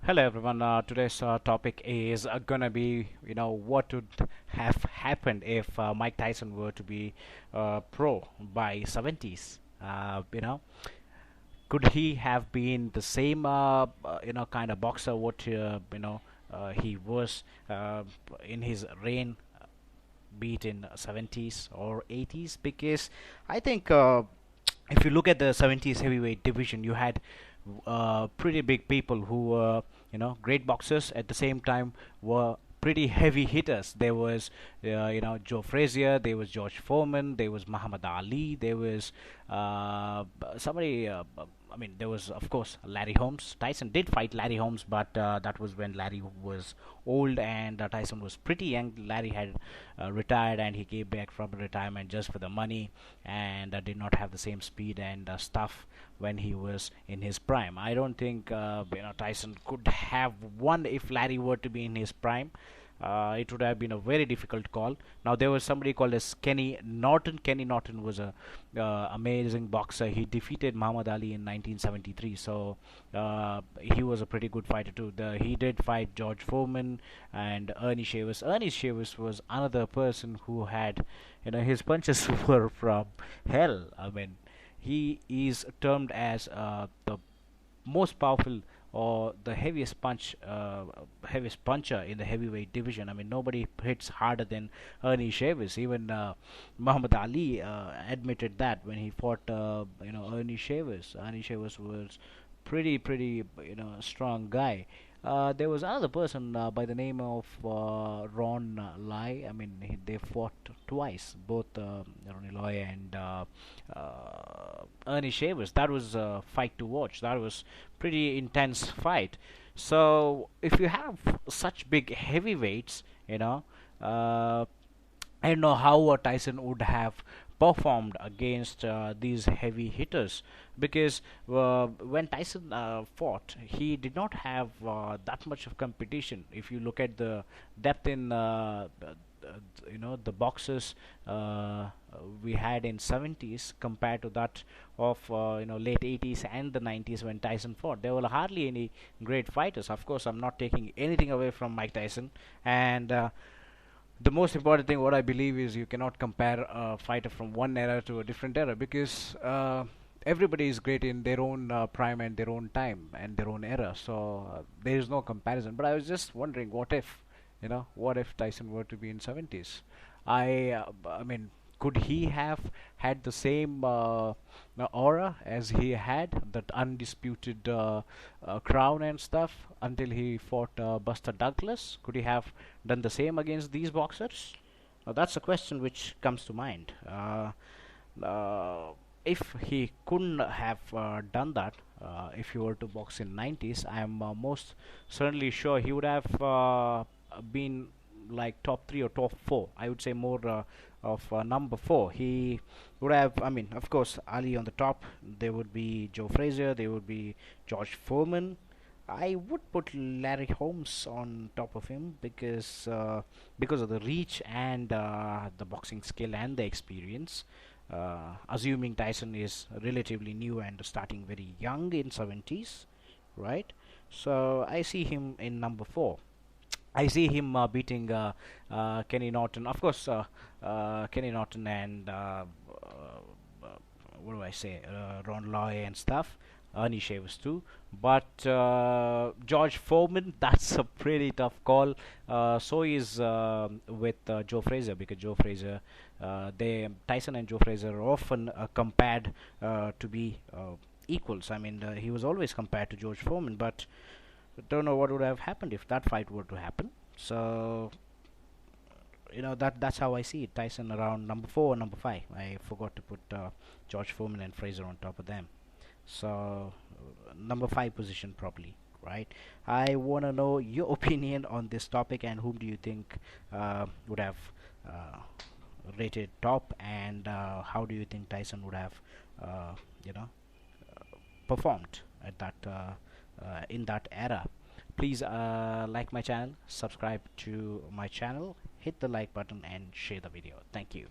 Hello everyone. Today's topic is gonna be, what would have happened if Mike Tyson were to be pro by 70s. Could he have been the same, kind of boxer what he was in his reign, be it in 70s or 80s? Because I think if you look at the 70s heavyweight division, you had pretty big people who were, great boxers at the same time were pretty heavy hitters. There was, Joe Frazier, there was George Foreman, there was Muhammad Ali, there was somebody. There was, of course, Larry Holmes. Tyson did fight Larry Holmes, but that was when Larry was old and Tyson was pretty young. Larry had retired and he came back from retirement just for the money and did not have the same speed and stuff when he was in his prime. I don't think Tyson could have won if Larry were to be in his prime. It would have been a very difficult call. Now there was somebody called as Kenny Norton. Kenny Norton was a amazing boxer. He defeated Muhammad Ali in 1973. So he was a pretty good fighter too. He did fight George Foreman and Ernie Shavers. Ernie Shavers was another person who had, his punches were from hell. He is termed as the most powerful or the heaviest puncher in the heavyweight division. Nobody hits harder than Ernie Shavers. Even Muhammad Ali admitted that when he fought, Ernie Shavers. Ernie Shavers was pretty, strong guy. There was another person by the name of Ron Lai. They fought twice, both Ronnie Lai and Ernie Shavers. That was a fight to watch. That was pretty intense fight. So if you have such big heavyweights, I don't know how Tyson would have performed against these heavy hitters, because when Tyson fought, he did not have that much of competition. If you look at the depth in the boxers we had in 70s compared to that of late 80s and the 90s when Tyson fought, there were hardly any great fighters. Of course, I'm not taking anything away from Mike Tyson, and the most important thing what I believe is you cannot compare a fighter from one era to a different era, because everybody is great in their own prime and their own time and their own era. So there is no comparison. But I was just wondering, what if Tyson were to be in 70s? I mean, could he have had the same aura as he had, that undisputed crown and stuff, until he fought Buster Douglas? Could he have done the same against these boxers? That's a question which comes to mind. If he couldn't have done that, if he were to box in 90s, I am most certainly sure he would have been like top 3 or top 4. I would say more of number 4. He would have, of course, Ali on the top. There would be Joe Frazier. There would be George Foreman. I would put Larry Holmes on top of him because of the reach and the boxing skill and the experience. Assuming Tyson is relatively new and starting very young in 70s, right? So I see him in number 4. I see him beating Kenny Norton, of course. Kenny Norton and what do I say, Ron Loy and stuff. Ernie Shavers too, but George Foreman, that's a pretty tough call. So is with Joe Frazier, because Joe Frazier, Tyson and Joe Frazier are often compared to be equals. He was always compared to George Foreman, but don't know what would have happened if that fight were to happen. So that's how I see it. Tyson around number 4 or number 5. I forgot to put George Foreman and Frazier on top of them. So number 5 position probably, right? I want to know your opinion on this topic, and whom do you think would have rated top, and how do you think Tyson would have performed at that in that era? Please like my channel, subscribe to my channel, hit the like button and share the video. Thank you.